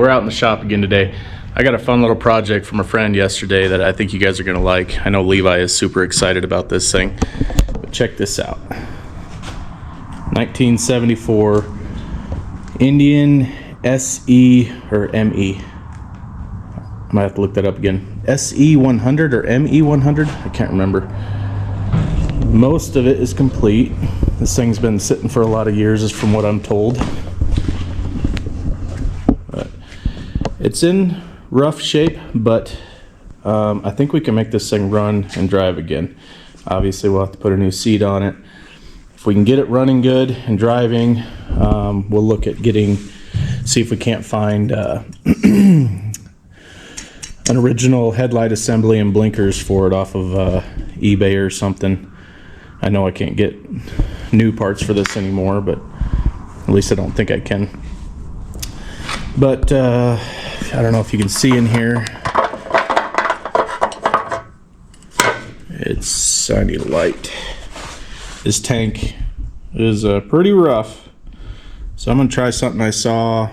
we're out in the shop again today. I got a fun little project from a friend yesterday that I think you guys are gonna like. I know Levi is super excited about this thing, but check this out. 1974 Indian SE or ME. I might have to look that up again. SE100 or ME100? I can't remember. Most of it is complete. This thing's been sitting for a lot of years, is from what I'm told. But it's in rough shape, but I think we can make this thing run and drive again. Obviously, we'll have to put a new seat on it. If we can get it running good and driving, we'll look at see if we can't find an original headlight assembly and blinkers for it off of eBay or something. I know I can't get new parts for this anymore, but at least I don't think I can. But I don't know if you can see in here. It's, I need a light. This tank is pretty rough. So I'm gonna try something I saw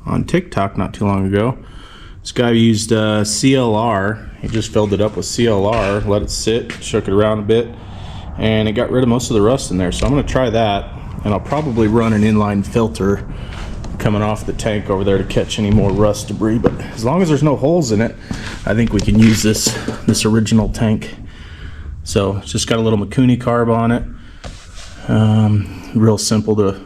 on TikTok not too long ago. This guy used CLR. He just filled it up with CLR, let it sit, shook it around a bit, and it got rid of most of the rust in there. So I'm gonna try that, and I'll probably run an inline filter coming off the tank over there to catch any more rust debris. But as long as there's no holes in it, I think we can use this original tank. So it's just got a little Mikuni carb on it. Real simple to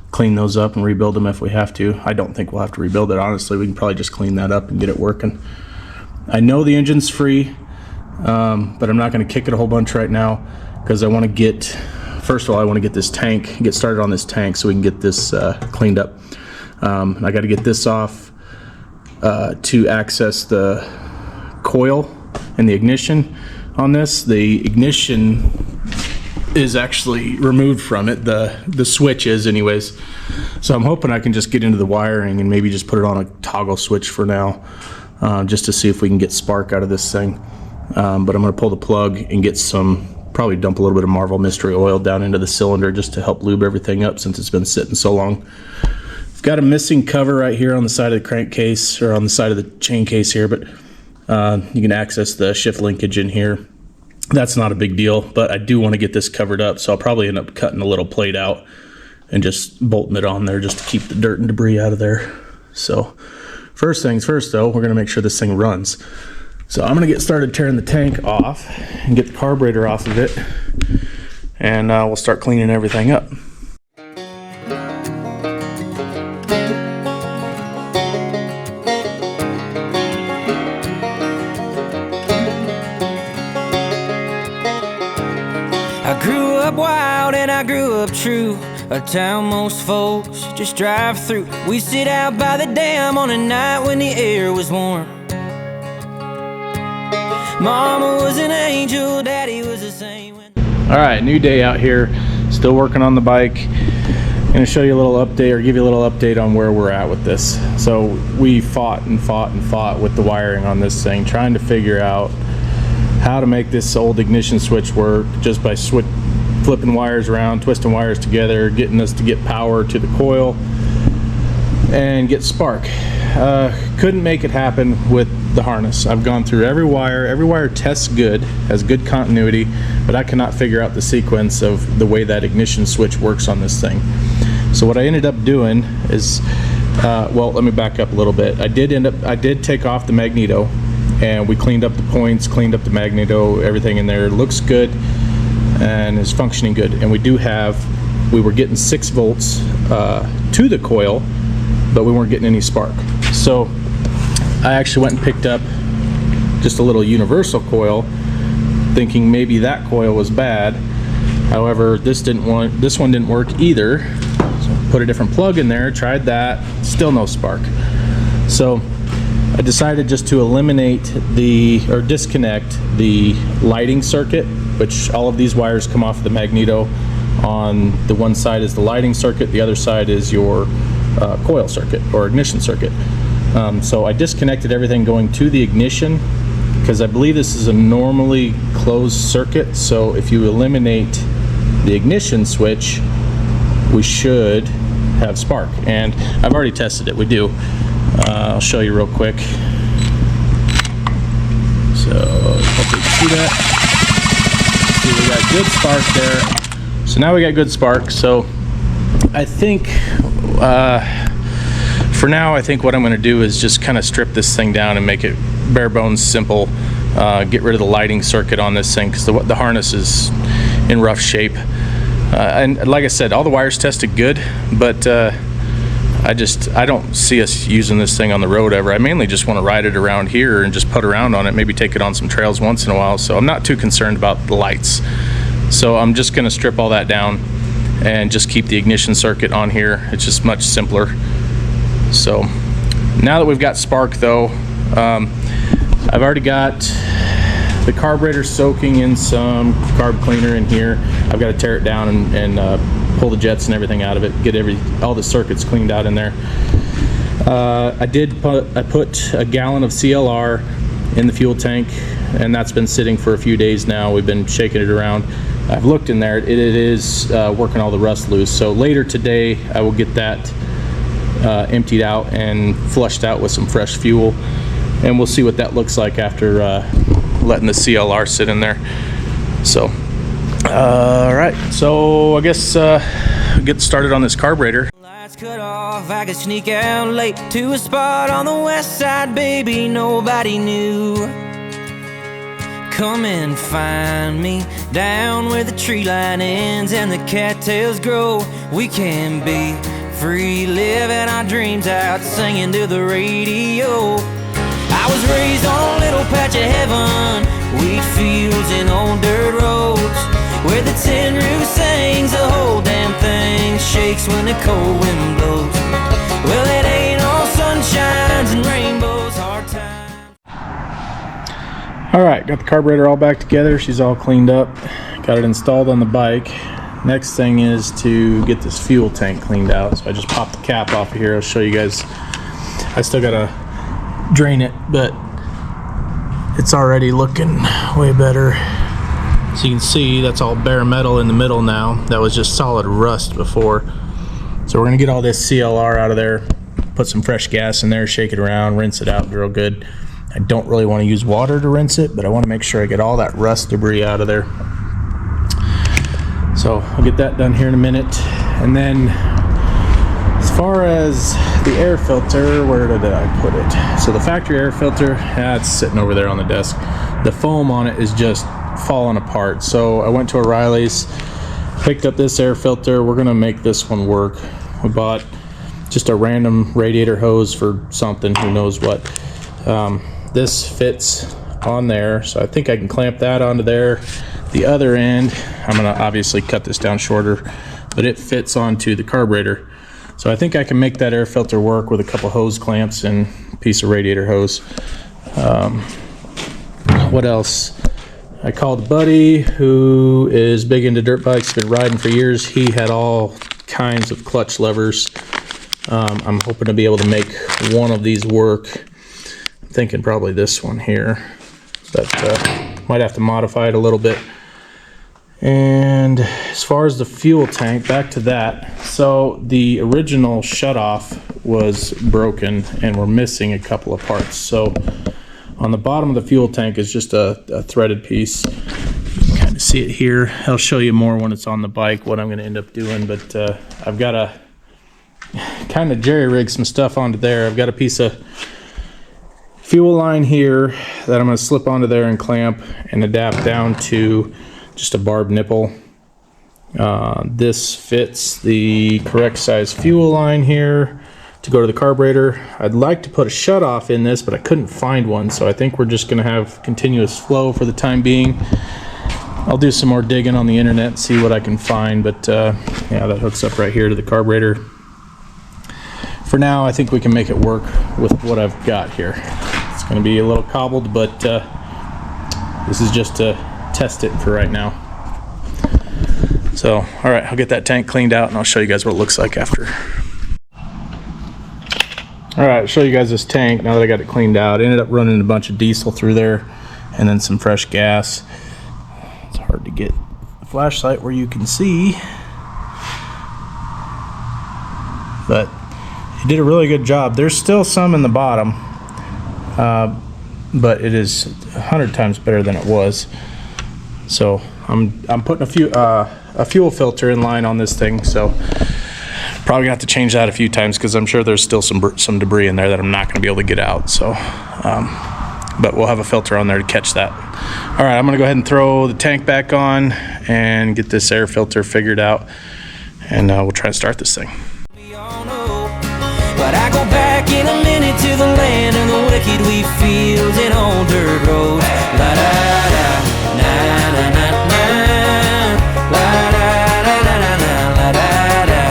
clean those up and rebuild them if we have to. I don't think we'll have to rebuild it, honestly. We can probably just clean that up and get it working. I know the engine's free, but I'm not going to kick it a whole bunch right now because I want to get, first of all, I want to get this tank, get started on this tank so we can get this cleaned up. I got to get this off to access the coil and the ignition on this. The ignition is actually removed from it, the switch is anyways. So I'm hoping I can just get into the wiring and maybe just put it on a toggle switch for now, just to see if we can get spark out of this thing. But I'm gonna pull the plug and get probably dump a little bit of Marvel Mystery Oil down into the cylinder just to help lube everything up since it's been sitting so long. I've got a missing cover right here on the side of the crankcase, or on the side of the chain case here, but you can access the shift linkage in here. That's not a big deal, but I do want to get this covered up, so I'll probably end up cutting a little plate out and just bolting it on there just to keep the dirt and debris out of there. So first things first though, we're going to make sure this thing runs. So I'm going to get started tearing the tank off and get the carburetor off of it, and we'll start cleaning everything up. I grew up wild and I grew up true, a town most folks just drive through. We sit out by the dam on a night when the air was warm. Mama was an angel, Daddy was the same. All right, new day out here, still working on the bike. I'm gonna show you a little update, or give you a little update on where we're at with this. So we fought and fought and fought with the wiring on this thing, trying to figure out how to make this old ignition switch work just by flipping wires around, twisting wires together, getting us to get power to the coil and get spark. Couldn't make it happen with the harness. I've gone through every wire tests good, has good continuity, but I cannot figure out the sequence of the way that ignition switch works on this thing. So what I ended up doing is, well, let me back up a little bit. I did take off the magneto, and we cleaned up the points, cleaned up the magneto, everything in there looks good and is functioning good. And we were getting 6 volts to the coil, but we weren't getting any spark. So I actually went and picked up just a little universal coil, thinking maybe that coil was bad. However, this one didn't work either. So put a different plug in there, tried that, still no spark. So I decided just to eliminate disconnect the lighting circuit, which all of these wires come off the magneto. On the one side is the lighting circuit, the other side is your coil circuit or ignition circuit. So I disconnected everything going to the ignition because I believe this is a normally closed circuit. So if you eliminate the ignition switch, we should have spark, and I've already tested it. We do. I'll show you real quick. So hopefully you can see that. See, we got good spark there. So now we got good spark. So I think for now, I think what I'm going to do is just kind of strip this thing down and make it bare bones simple. Get rid of the lighting circuit on this thing because the harness is in rough shape. And like I said, all the wires tested good, but I don't see us using this thing on the road ever. I mainly just want to ride it around here and just put around on it, maybe take it on some trails once in a while. So I'm not too concerned about the lights. So I'm just going to strip all that down and just keep the ignition circuit on here. It's just much simpler. So now that we've got spark though, I've already got the carburetor soaking in some carb cleaner in here. I've got to tear it down and pull the jets and everything out of it, get all the circuits cleaned out in there. I put a gallon of CLR in the fuel tank, and that's been sitting for a few days now. We've been shaking it around. I've looked in there. It is working all the rust loose. So later today, I will get that emptied out and flushed out with some fresh fuel, and we'll see what that looks like after letting the CLR sit in there. So all right, so I guess get started on this carburetor. Lights cut off, I could sneak out late to a spot on the west side, baby, nobody knew. Come and find me down where the tree line ends and the cattails grow. We can be free, living our dreams out, singing to the radio. I was raised on a little patch of heaven, wheat fields and old dirt roads, where the tin roof sings, the whole damn thing shakes when the cold wind blows. Well, it ain't all sunshines and rainbows, hard times. All right, got the carburetor all back together. She's all cleaned up. Got it installed on the bike. Next thing is to get this fuel tank cleaned out. So I just popped the cap off of here. I'll show you guys. I still gotta drain it, but it's already looking way better. So you can see that's all bare metal in the middle now. That was just solid rust before. So we're gonna get all this CLR out of there, put some fresh gas in there, shake it around, rinse it out real good. I don't really want to use water to rinse it, but I want to make sure I get all that rust debris out of there. So I'll get that done here in a minute. And then as far as the air filter, where did I put it? So the factory air filter, it's sitting over there on the desk. The foam on it is just falling apart. So I went to O'Reilly's, picked up this air filter. We're gonna make this one work. We bought just a random radiator hose for something, who knows what. This fits on there, so I think I can clamp that onto there. The other end, I'm gonna obviously cut this down shorter, but it fits onto the carburetor. So I think I can make that air filter work with a couple hose clamps and a piece of radiator hose. What else? I called a buddy who is big into dirt bikes, been riding for years. He had all kinds of clutch levers. I'm hoping to be able to make one of these work. I'm thinking probably this one here, but might have to modify it a little bit. And as far as the fuel tank, back to that. So the original shutoff was broken and we're missing a couple of parts. So on the bottom of the fuel tank is just a threaded piece. You can kind of see it here. I'll show you more when it's on the bike what I'm going to end up doing, but I've got to kind of jerry-rig some stuff onto there. I've got a piece of fuel line here that I'm going to slip onto there and clamp and adapt down to just a barbed nipple. This fits the correct size fuel line here to go to the carburetor. I'd like to put a shutoff in this, but I couldn't find one, so I think we're just going to have continuous flow for the time being. I'll do some more digging on the internet and see what I can find, but yeah, that hooks up right here to the carburetor. For now, I think we can make it work with what I've got here. It's going to be a little cobbled, but this is just to test it for right now. So, all right, I'll get that tank cleaned out and I'll show you guys what it looks like after. All right, I'll show you guys this tank now that I got it cleaned out. I ended up running a bunch of diesel through there and then some fresh gas. It's hard to get a flashlight where you can see, but he did a really good job. There's still some in the bottom, but it is 100 times better than it was. So I'm putting a fuel filter in line on this thing, so probably gonna have to change that a few times because I'm sure there's still some debris in there that I'm not gonna be able to get out. So, but we'll have a filter on there to catch that. All right, I'm gonna go ahead and throw the tank back on and get this air filter figured out, and we'll try to start this thing. But I go back in a minute to the land of the wicked wheat fields and old dirt roads. La da da, na na na na. La da da da da da, la da da,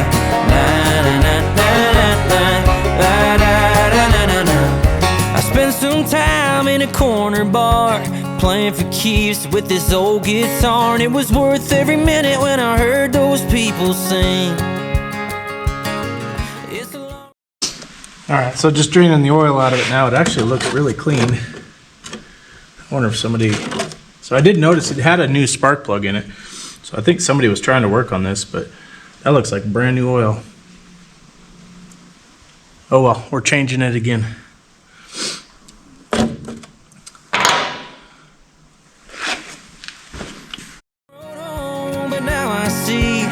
na na na na na. La da da da da da. I spent some time in a corner bar playing for keeps with this old guitar, and it was worth every minute when I heard those people sing. All right, so just draining the oil out of it now. It actually looks really clean. I wonder if somebody... So I did notice it had a new spark plug in it. So I think somebody was trying to work on this, but that looks like brand new oil. Oh well, we're changing it again. But now I see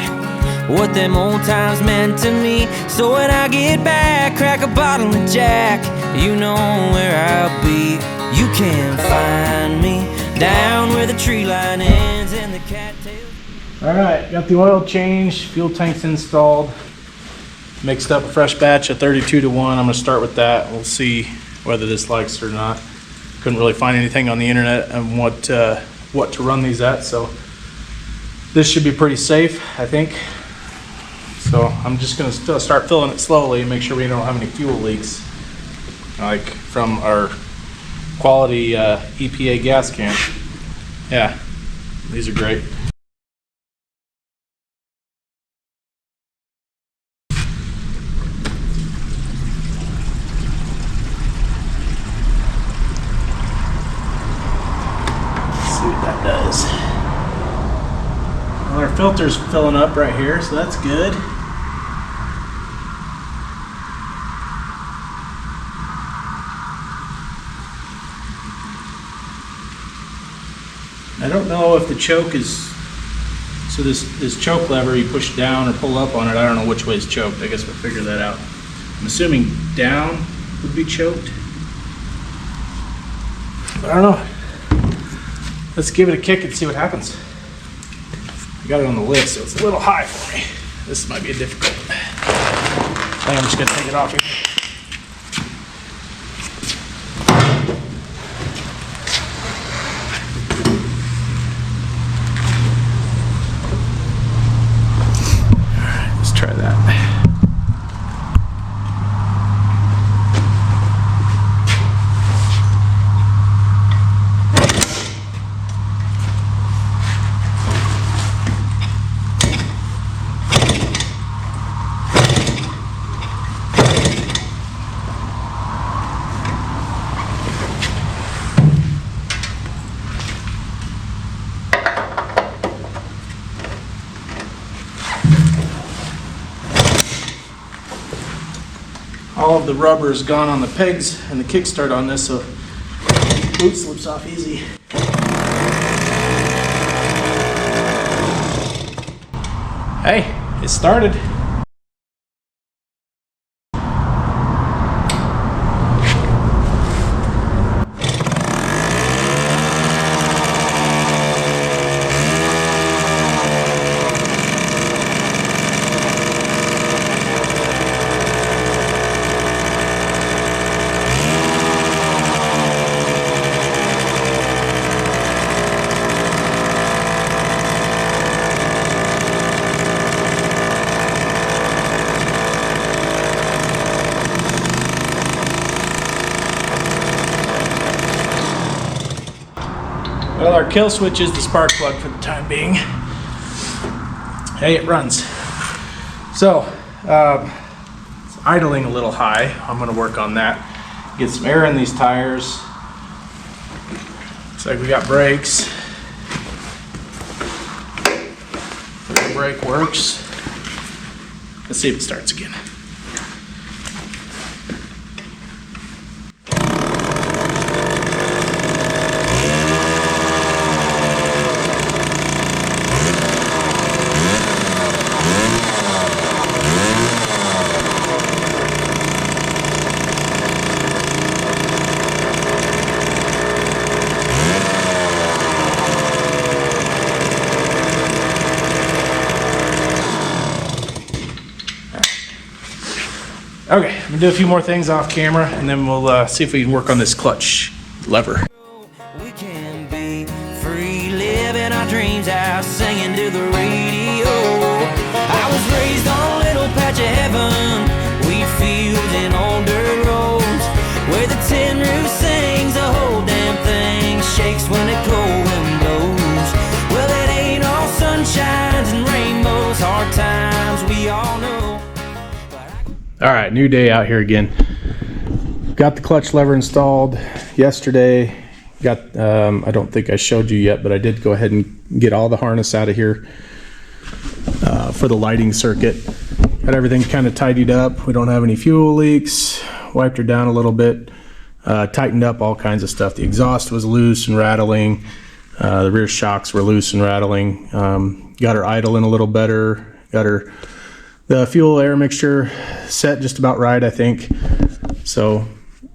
what them old times meant to me. So when I get back, crack a bottle of Jack, you know where I'll be. You can find me down where the tree line ends and the cattails. All right, got the oil changed, fuel tanks installed, mixed up a fresh batch of 32 to 1. I'm gonna start with that. We'll see whether this likes it or not. Couldn't really find anything on the internet on what to run these at, so this should be pretty safe, I think. So I'm just gonna still start filling it slowly and make sure we don't have any fuel leaks, like from our quality EPA gas can. Yeah, these are great. Let's see what that does. Well, our filter's filling up right here, so that's good. I don't know if the choke is, so this choke lever you push down or pull up on it, I don't know which way is choked. I guess we'll figure that out. I'm assuming down would be choked. But I don't know. Let's give it a kick and see what happens. I got it on the lid, so it's a little high for me. This might be a difficult. I think I'm just gonna take it off here. Try that. All of the rubber is gone on the pegs and the kickstart on this, so the boot slips off easy. Hey, it started. Well, our kill switch is the spark plug for the time being. Hey, it runs. So, it's idling a little high. I'm gonna work on that. Get some air in these tires. Looks like we got brakes. The brake works. Let's see if it starts again. Okay, I'm gonna do a few more things off camera, and then we'll see if we can work on this clutch lever. We can be free, living our dreams out, singing to the radio. I was raised on a little patch of heaven, wheat fields and old dirt roads, where the tin roof sings, the whole damn thing shakes when the cold wind blows. Well, it ain't all sunshines and rainbows, hard times we all know. All right, new day out here again. Got the clutch lever installed yesterday. Got, I don't think I showed you yet, but I did go ahead and get all the harness out of here for the lighting circuit. Got everything kind of tidied up. We don't have any fuel leaks. Wiped her down a little bit. Tightened up all kinds of stuff. The exhaust was loose and rattling. The rear shocks were loose and rattling. Got her idling a little better. Got her the fuel air mixture set just about right, I think. So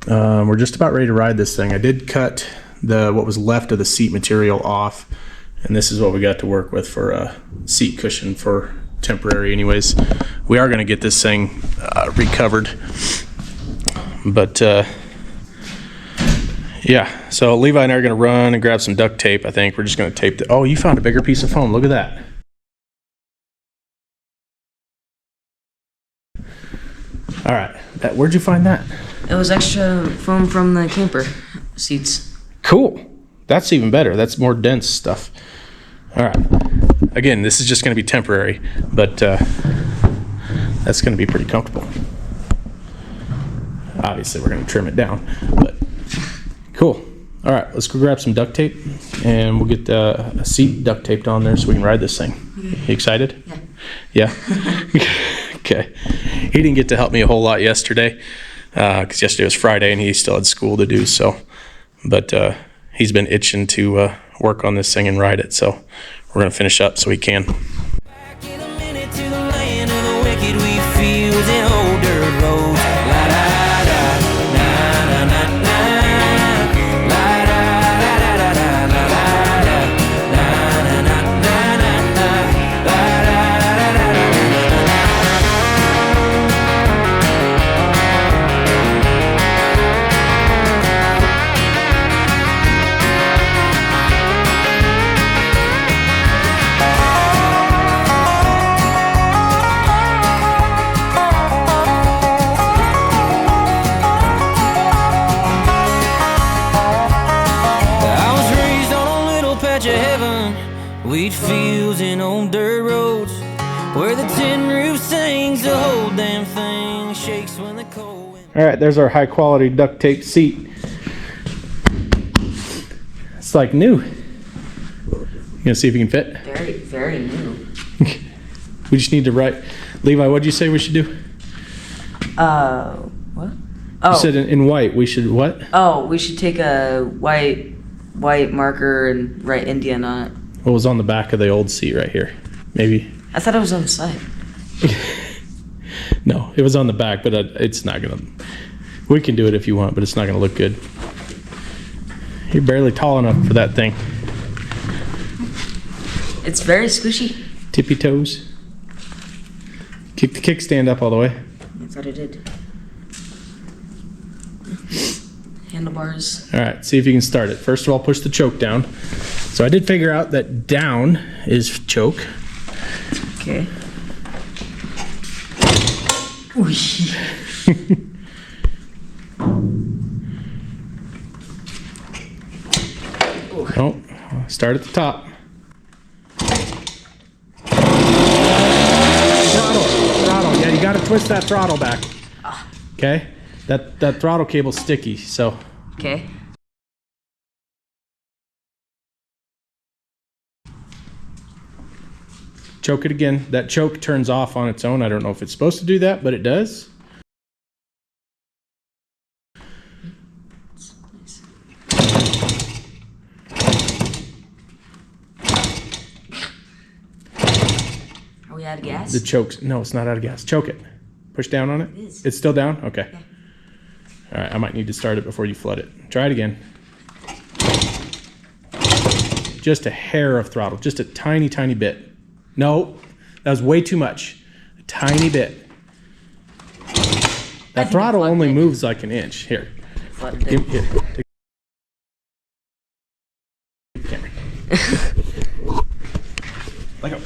we're just about ready to ride this thing. I did cut what was left of the seat material off, and this is what we got to work with for a seat cushion for temporary anyways. We are going to get this thing recovered, but yeah, so Levi and I are going to run and grab some duct tape. I think we're just going to tape the, oh, you found a bigger piece of foam. Look at that. All right, where'd you find that? It was extra foam from the camper seats. Cool. That's even better. That's more dense stuff. All right. Again, this is just going to be temporary, but that's going to be pretty comfortable. Obviously, we're going to trim it down, but cool. All right, let's go grab some duct tape, and we'll get a seat duct taped on there so we can ride this thing. Okay. You excited? Yeah. Yeah? Okay. He didn't get to help me a whole lot yesterday because yesterday was Friday and he still had school to do. So, but he's been itching to work on this thing and ride it. So we're gonna finish up so he can. Back in a minute to the land of the wicked, we fields and old dirt roads. La da da, na na na na. La da da da da da, la da da, na na na na na. La da da da da da. Wheat fields and old dirt roads, where the tin roof sings, the whole damn thing shakes when the cold wind. All right, there's our high quality duct tape seat. It's like new. You gonna see if you can fit? Very, very new. We just need to write. Levi, what'd you say we should do? What? Oh. You said in white we should what? Oh, we should take a white marker and write Indian on it. What was on the back of the old seat right here? Maybe. I thought it was on the side. No, it was on the back, but it's not gonna. We can do it if you want, but it's not gonna look good. You're barely tall enough for that thing. It's very squishy. Tippy toes. Kick the kickstand up all the way. I thought it did. Handlebars. All right, see if you can start it. First of all, push the choke down. So I did figure out that down is choke. Okay. Oh, start at the top. Throttle. Yeah, you got to twist that throttle back. Okay, that throttle cable's sticky, so. Okay. Choke it again. That choke turns off on its own. I don't know if it's supposed to do that, but it does. Nice. Are we out of gas? The choke's, no, it's not out of gas. Choke it. Push down on it. It is. It's still down? Okay. Yeah. All right, I might need to start it before you flood it. Try it again. Just a hair of throttle, just a tiny, tiny bit. No, that was way too much. A tiny bit. That throttle only moves like an inch. Here. Here. Take the camera. Let go.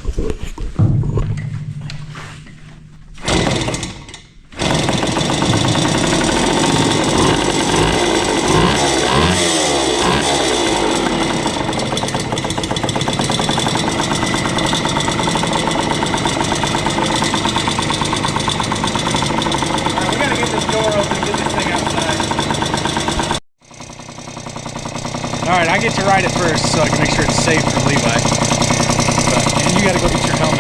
Alright, I get to ride it first so I can make sure it's safe for Levi. And you gotta go get your helmet.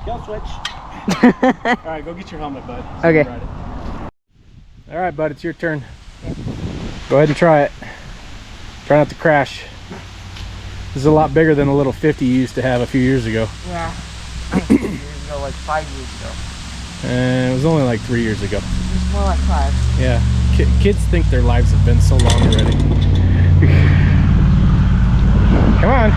That works. Alright, go get your helmet, bud. So Okay. Alright, bud, it's your turn. Go ahead and try it. Try not to crash. This is a lot bigger than the little 50 you used to have a few years ago. Yeah. Years ago, like 5 years ago. And it was only like 3 years ago. It's more like 5. Yeah. Kids think their lives have been so long already. Come on.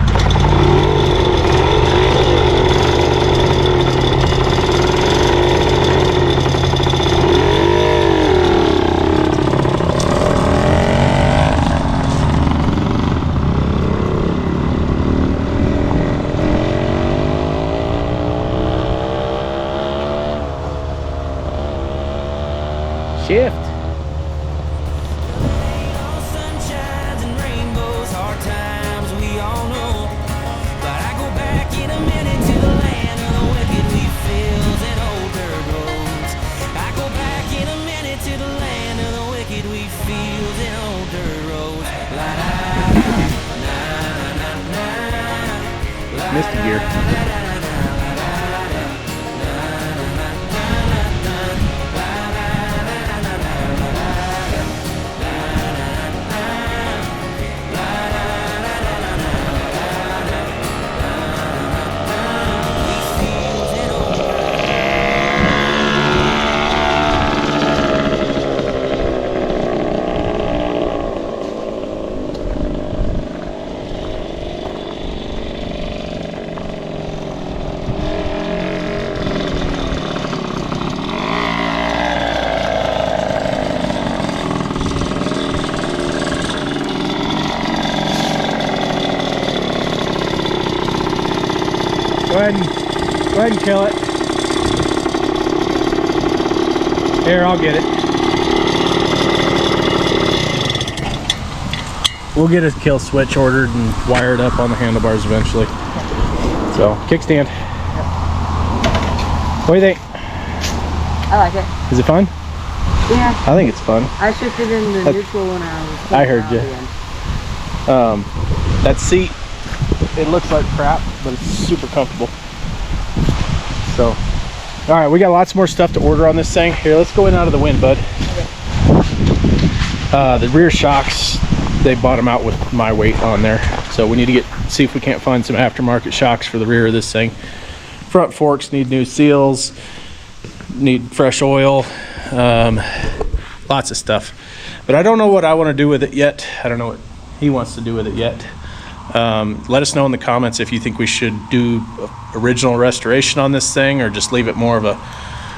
Shift. Sunshines and rainbows, hard times we all know. But I go back in a minute to the land of the wicked wheat fields and old dirt roads. I go back in a minute to the land of the wicked wheat fields and old dirt roads. La la la la la la. Missed a gear. Go ahead and kill it. Here, I'll get it. We'll get a kill switch ordered and wired up on the handlebars eventually. So, kickstand. What do you think? I like it. Is it fun? Yeah. I think it's fun. I shifted in the neutral when I heard you. That seat, it looks like crap, but it's super comfortable. So, all right, we got lots more stuff to order on this thing. Here, let's go in out of the wind, bud. Okay. The rear shocks, they bottom out with my weight on there. So we need to see if we can't find some aftermarket shocks for the rear of this thing. Front forks need new seals, need fresh oil, lots of stuff. But I don't know what I want to do with it yet. I don't know what he wants to do with it yet. Let us know in the comments if you think we should do original restoration on this thing or just leave it more of a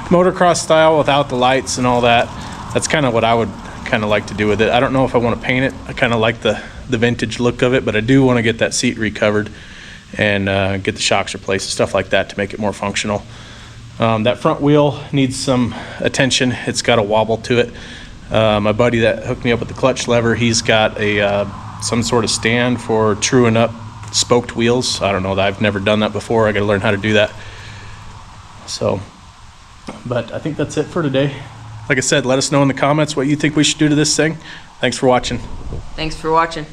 motocross style without the lights and all that. That's kind of what I would kind of like to do with it. I don't know if I want to paint it. I kind of like the vintage look of it, but I do want to get that seat recovered and get the shocks replaced, stuff like that to make it more functional. That front wheel needs some attention. It's got a wobble to it. My buddy that hooked me up with the clutch lever, he's got a some sort of stand for truing up spoked wheels. I don't know, I've never done that before. I got to learn how to do that. So, but I think that's it for today. Like I said, let us know in the comments what you think we should do to this thing. Thanks for watching. Thanks for watching.